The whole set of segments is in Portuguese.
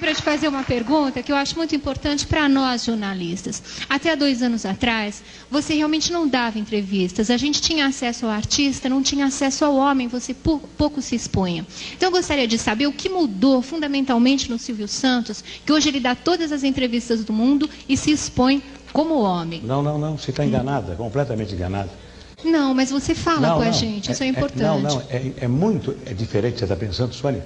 para te fazer uma pergunta que eu acho muito importante para nós jornalistas. Até 2 anos atrás, você realmente não dava entrevistas. A gente tinha acesso ao artista, não tinha acesso ao homem, você pouco se expunha. Então eu gostaria de saber o que mudou fundamentalmente no Silvio Santos, que hoje ele dá todas as entrevistas do mundo e se expõe como homem. Não, você está enganada, completamente enganada. Não, mas você fala com a gente, isso é importante. É diferente, você está pensando, Sônia.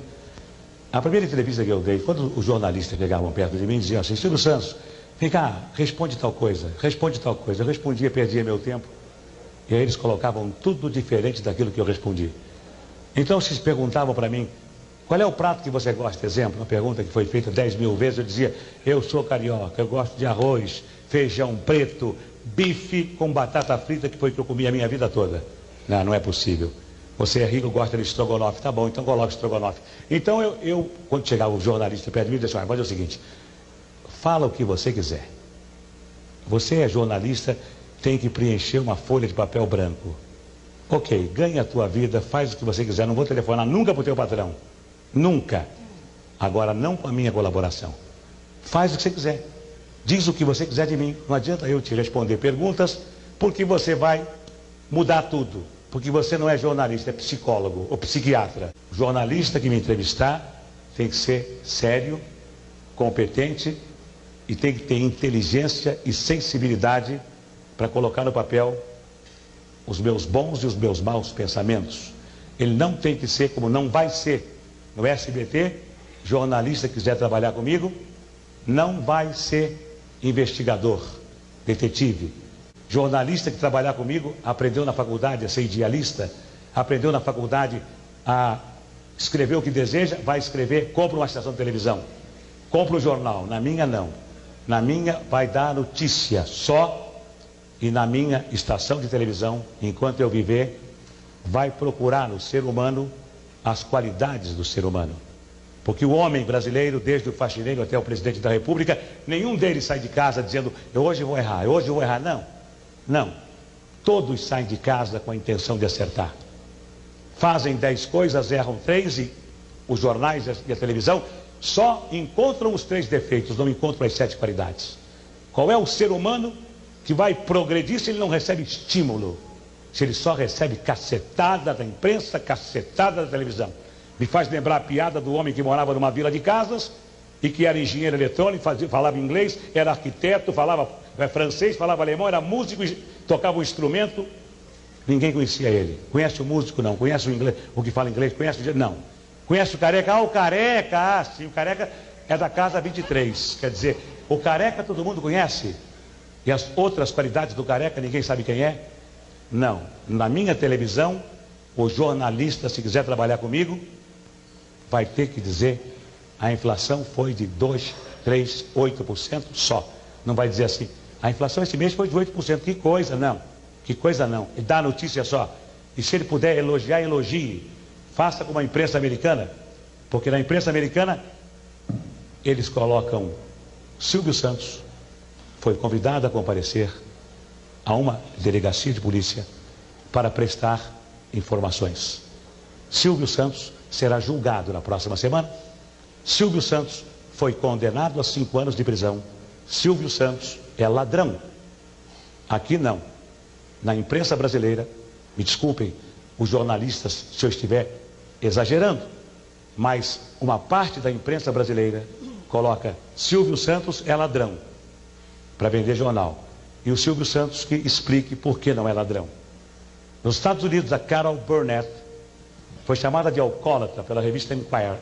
A primeira entrevista que eu dei, quando os jornalistas chegavam perto de mim e diziam assim, Silvio Santos, vem cá, responde tal coisa. Eu respondia, perdia meu tempo. E aí eles colocavam tudo diferente daquilo que eu respondi. Então, se perguntavam para mim, qual é o prato que você gosta? Exemplo, uma pergunta que foi feita 10.000 vezes, eu dizia, eu sou carioca, eu gosto de arroz, feijão preto, bife com batata frita, que foi o que eu comi a minha vida toda. Não é possível. Você é rico, gosta de estrogonofe, tá bom, então coloca estrogonofe. Então eu quando chegava o jornalista perto de mim, eu disse, olha, o seguinte, fala o que você quiser. Você é jornalista, tem que preencher uma folha de papel branco. Ok, ganha a tua vida, faz o que você quiser, não vou telefonar nunca para o teu patrão. Nunca. Agora não com a minha colaboração. Faz o que você quiser. Diz o que você quiser de mim. Não adianta eu te responder perguntas, porque você vai mudar tudo. Porque você não é jornalista, é psicólogo ou psiquiatra. O jornalista que me entrevistar tem que ser sério, competente e tem que ter inteligência e sensibilidade para colocar no papel os meus bons e os meus maus pensamentos. Ele não tem que ser, como não vai ser no SBT, jornalista que quiser trabalhar comigo, não vai ser investigador, detetive. Jornalista que trabalhar comigo, aprendeu na faculdade a ser idealista, aprendeu na faculdade a escrever o que deseja, vai escrever, compra uma estação de televisão, compra um jornal. Na minha não. Na minha vai dar notícia só, e na minha estação de televisão, enquanto eu viver, vai procurar no ser humano as qualidades do ser humano. Porque o homem brasileiro, desde o faxineiro até o presidente da República, nenhum deles sai de casa dizendo, hoje eu vou errar, hoje eu vou errar. Não. Todos saem de casa com a intenção de acertar. Fazem 10 coisas, erram 3 e os jornais e a televisão só encontram os 3 defeitos, não encontram as 7 qualidades. Qual é o ser humano que vai progredir se ele não recebe estímulo? Se ele só recebe cacetada da imprensa, cacetada da televisão. Me faz lembrar a piada do homem que morava numa vila de casas e que era engenheiro eletrônico, falava inglês, era arquiteto, falava francês, falava alemão, era músico, tocava um instrumento. Ninguém conhecia ele. Conhece o músico? Não. Conhece o inglês, o que fala inglês? Conhece o... Não. Conhece o careca? O careca, sim, o careca é da casa 23. Quer dizer, o careca todo mundo conhece. E as outras qualidades do careca ninguém sabe quem é? Não. Na minha televisão, o jornalista, se quiser trabalhar comigo, vai ter que dizer, a inflação foi de 2, 3, 8% só. Não vai dizer assim, a inflação esse mês foi de 8%. Que coisa, não. Que coisa não. Ele dá a notícia só. E se ele puder elogiar, elogie. Faça como a imprensa americana. Porque na imprensa americana, eles colocam Silvio Santos, foi convidado a comparecer a uma delegacia de polícia para prestar informações. Silvio Santos será julgado na próxima semana. Silvio Santos foi condenado a 5 anos de prisão. Silvio Santos é ladrão. Aqui não. Na imprensa brasileira, me desculpem os jornalistas se eu estiver exagerando, mas uma parte da imprensa brasileira coloca Silvio Santos é ladrão para vender jornal. E o Silvio Santos que explique por que não é ladrão. Nos Estados Unidos, a Carol Burnett foi chamada de alcoólatra pela revista Enquirer.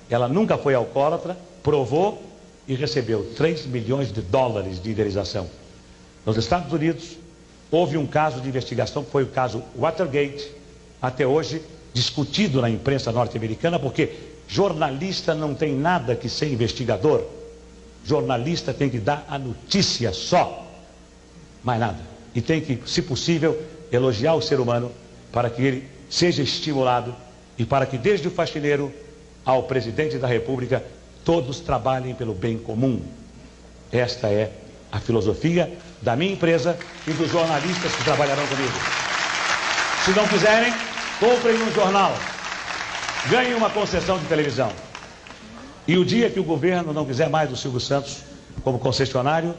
Ela nunca foi alcoólatra, provou e recebeu 3 milhões de dólares de indenização. Nos Estados Unidos, houve um caso de investigação, que foi o caso Watergate, até hoje discutido na imprensa norte-americana, porque jornalista não tem nada que ser investigador. Jornalista tem que dar a notícia só, mais nada. E tem que, se possível, elogiar o ser humano para que ele seja estimulado e para que desde o faxineiro ao presidente da República todos trabalhem pelo bem comum. Esta é a filosofia da minha empresa e dos jornalistas que trabalharão comigo. Se não quiserem, comprem um jornal, ganhem uma concessão de televisão. E o dia que o governo não quiser mais o Silvio Santos como concessionário,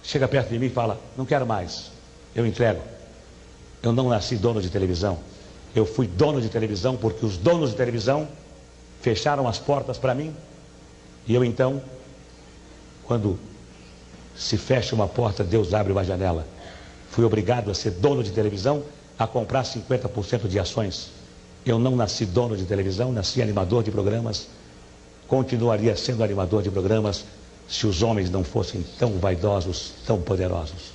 chega perto de mim e fala, não quero mais, eu entrego. Eu não nasci dono de televisão, eu fui dono de televisão porque os donos de televisão fecharam as portas para mim. E eu então, quando se fecha uma porta, Deus abre uma janela. Fui obrigado a ser dono de televisão, a comprar 50% de ações. Eu não nasci dono de televisão, nasci animador de programas. Continuaria sendo animador de programas se os homens não fossem tão vaidosos, tão poderosos.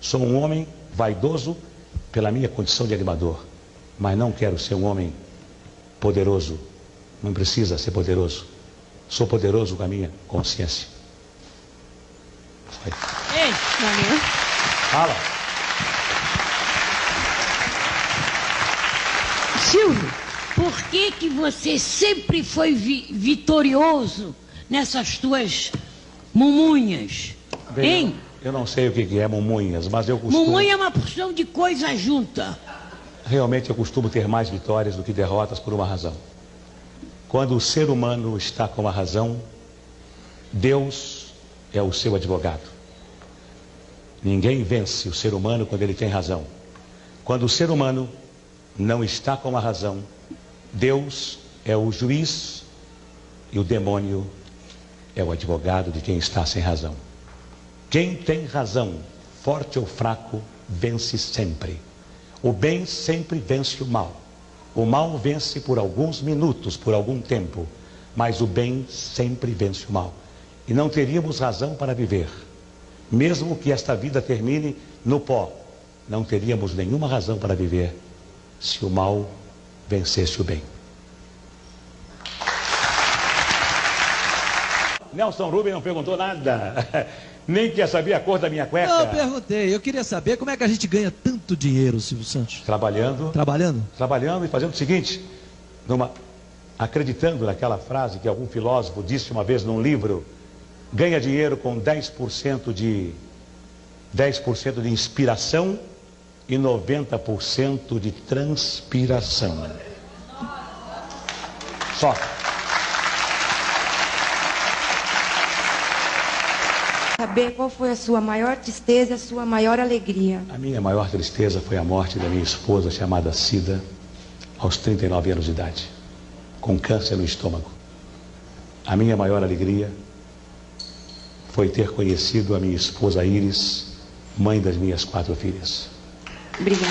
Sou um homem vaidoso pela minha condição de animador, mas não quero ser um homem poderoso. Não precisa ser poderoso. Sou poderoso com a minha consciência. Foi. Ei, valeu. Fala. Silvio, por que você sempre foi vitorioso nessas tuas mumunhas? Bem, Hein? eu não sei o que é mumunhas, mas eu costumo... Mumunha é uma porção de coisa junta. Realmente eu costumo ter mais vitórias do que derrotas por uma razão. Quando o ser humano está com a razão, Deus é o seu advogado. Ninguém vence o ser humano quando ele tem razão. Quando o ser humano não está com a razão, Deus é o juiz e o demônio é o advogado de quem está sem razão. Quem tem razão, forte ou fraco, vence sempre. O bem sempre vence o mal. O mal vence por alguns minutos, por algum tempo, mas o bem sempre vence o mal. E não teríamos razão para viver. Mesmo que esta vida termine no pó, não teríamos nenhuma razão para viver se o mal vencesse o bem. Nelson Rubens não perguntou nada. Nem quer saber a cor da minha cueca. Não, eu perguntei. Eu queria saber como é que a gente ganha tanto dinheiro, Silvio Santos. Trabalhando. Trabalhando? Trabalhando e fazendo o seguinte, acreditando naquela frase que algum filósofo disse uma vez num livro, ganha dinheiro com 10% de inspiração e 90% de transpiração. Só. Saber qual foi a sua maior tristeza e a sua maior alegria. A minha maior tristeza foi a morte da minha esposa, chamada Cida, aos 39 anos de idade, com câncer no estômago. A minha maior alegria foi ter conhecido a minha esposa Iris, mãe das minhas 4 filhas. Obrigada.